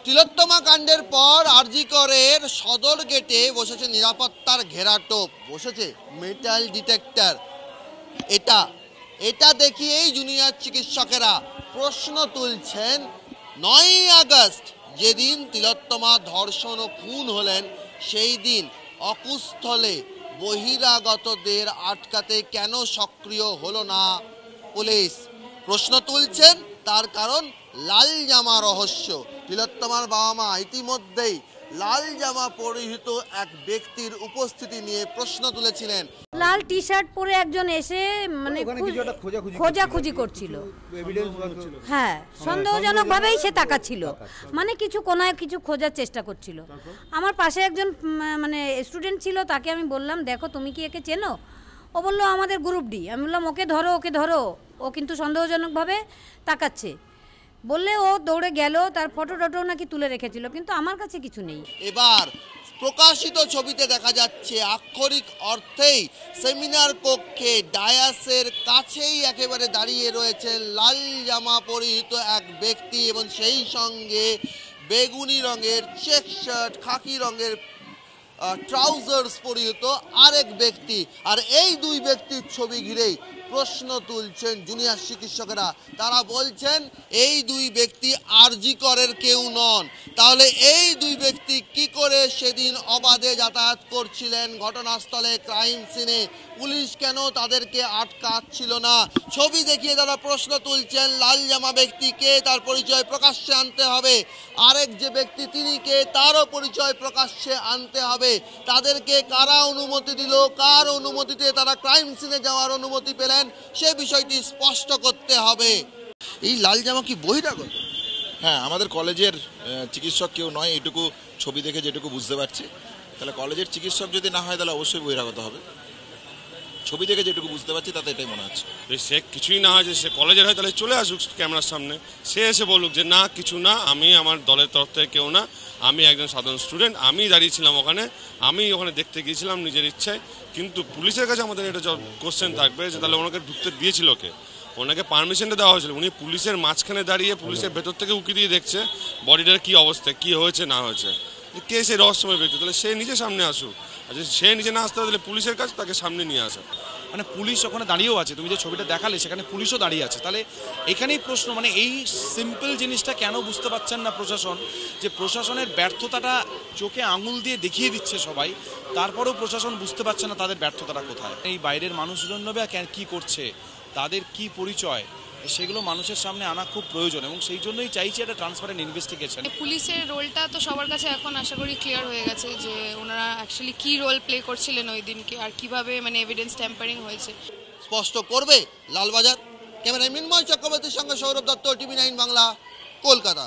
তিলোত্তমা কাণ্ডের পর আরজি করের সদর গেটে বসেছে নিরাপত্তার ঘেরাটোপ, বসেছে মেটাল ডিটেক্টর। এটা দেখিয়েই জুনিয়র চিকিৎসকেরা প্রশ্ন তুলছেন ৯ই আগস্ট যেদিন তিলোত্তমা ধর্ষণ ও খুন হলেন সেই দিন অকুস্থলে বহিরাগতদের আটকাতে কেন সক্রিয় হলো না পুলিশ। প্রশ্ন তুলছেন তার কারণ লাল জামা রহস্য। তিলোত্তমার বাবা মা ইতিমধ্যেই লাল জামা পরিহিত এক ব্যক্তির উপস্থিতি নিয়ে প্রশ্ন তুলেছিলেন। লাল টি শার্ট পরে একজন এসে মানে খোঁজাখুঁজি করছিল, হ্যাঁ সন্দেহজনক ভাবেই সে তাকাচ্ছিল, মানে কিছু কোনায় কিছু খোঁজার চেষ্টা করছিল। আমার পাশে একজন মানে স্টুডেন্ট ছিল, তাকে আমি বললাম দেখো তুমি কি একে চেনো? ও বললো আমাদের গ্রুপ ডি। আমি বললাম ওকে ধরো, ও কিন্তু সন্দেহজনকভাবে তাকাচ্ছে বললে ও দৌড়ে গেল। তার ফটো নাকি তুলে রেখেছিল, কিন্তু আমার কাছে কিছু নেই। এবার প্রকাশিত ছবিতে দেখা যাচ্ছে আক্ষরিক অর্থেই সেমিনার কক্ষে ডায়াসের কাছেই একেবারে দাঁড়িয়ে রয়েছে লাল জামা পরিহিত এক ব্যক্তি এবং সেই সঙ্গে বেগুনি রঙের চেক শার্ট, খাকি রঙের ট্রাউজার্স পরিহিত আরেক ব্যক্তি। আর এই দুই ব্যক্তির ছবি ঘিরেই প্রশ্ন তুলছেন জুনিয়র চিকিৎসকেরা। তারা বলছেন এই দুই ব্যক্তি আরজি করের কেউ নন। তাহলে এই দুই ব্যক্তি কি করে সেদিন অবাধে যাতায়াত করছিলেন ঘটনাস্থলে, ক্রাইম সিনে? পুলিশ কেন তাদেরকে আটকাচ্ছিল না? ছবি দেখিয়ে তারা প্রশ্ন তুলছেন লাল জামা ব্যক্তিকে, তার পরিচয় প্রকাশ্যে আনতে হবে। আরেক যে ব্যক্তি তিনি কে, তারও পরিচয় প্রকাশ্যে আনতে হবে। তাদেরকে কারা অনুমতি দিল, কার অনুমতিতে তারা ক্রাইম সিনে যাওয়ার অনুমতি পেলেন, সে বিষয়টি স্পষ্ট করতে হবে। এই লাল জামা কি বহিরাগত? হ্যাঁ, আমাদের কলেজের চিকিৎসক কেউ নয়, এটুকু ছবি দেখে যেটুকু বুঝতে পারছি। তাহলে কলেজের চিকিৎসক যদি না হয় তাহলে অবশ্যই বহিরাগত হবে। ছবি দেখে যেটুকু বুঝতে পারছি তাতে এটাই মনে হচ্ছে। সে কিছুই না হয়, যে সে কলেজের হয় তাহলে চলে আসুক ক্যামেরার সামনে, সে এসে বলুক যে না কিছু না, আমি আমার দলের তরফ থেকে কেউ না, আমি একজন সাধারণ স্টুডেন্ট, আমি দাঁড়িয়েছিলাম ওখানে, আমি ওখানে দেখতে গিয়েছিলাম নিজের ইচ্ছায়। কিন্তু পুলিশের কাছে আমাদের এটা কোশ্চেন থাকবে যে তাহলে ওনাকে ঢুকতে দিয়েছিল কে? ওনাকে পারমিশনটা দেওয়া হয়েছিল, উনি পুলিশের মাঝখানে দাঁড়িয়ে পুলিশের ভেতর থেকে উকি দিয়ে দেখছে বডিটার কী অবস্থা, কী হয়েছে না হয়েছে, কে সেই রহস্যময় ব্যক্তি, তাহলে সে নিজে সামনে আসুক। আর যদি সে নিজে না আসতে হবে তাহলে পুলিশের কাছে তাকে সামনে নিয়ে আসা। মানে পুলিশ ওখানে দাঁড়িয়েও আছে, তুমি যে ছবিটা দেখালে সেখানে পুলিশও দাঁড়িয়ে আছে। তাহলে এখানেই প্রশ্ন, মানে এই সিম্পল জিনিসটা কেন বুঝতে পারছেন না প্রশাসন, যে প্রশাসনের ব্যর্থতাটা চোখে আঙুল দিয়ে দেখিয়ে দিচ্ছে সবাই, তারপরেও প্রশাসন বুঝতে পারছে না তাদের ব্যর্থতাটা কোথায়। এই বাইরের মানুষজন কি করছে, তাদের কি পরিচয়, সেগুলো মানুষের সামনে আনা খুব প্রয়োজন এবং সেই জন্যই চাইছি একটা ট্রান্সপারেন্ট ইনভেস্টিগেশন। পুলিশের রোলটা তো সবার কাছে এখন আশা করি ক্লিয়ার হয়ে গেছে যে ওনারা অ্যাকচুয়ালি কী রোল প্লে করছিলেন ওই দিনকে, আর কিভাবে মানে এভিডেন্স ট্যাম্পারিং হয়েছে স্পষ্ট করবে লালবাজার। ক্যামেরায় মিন্ময় চক্রবর্তীর সঙ্গে সৌরভ দত্ত, টিভি 9 বাংলা, কলকাতা।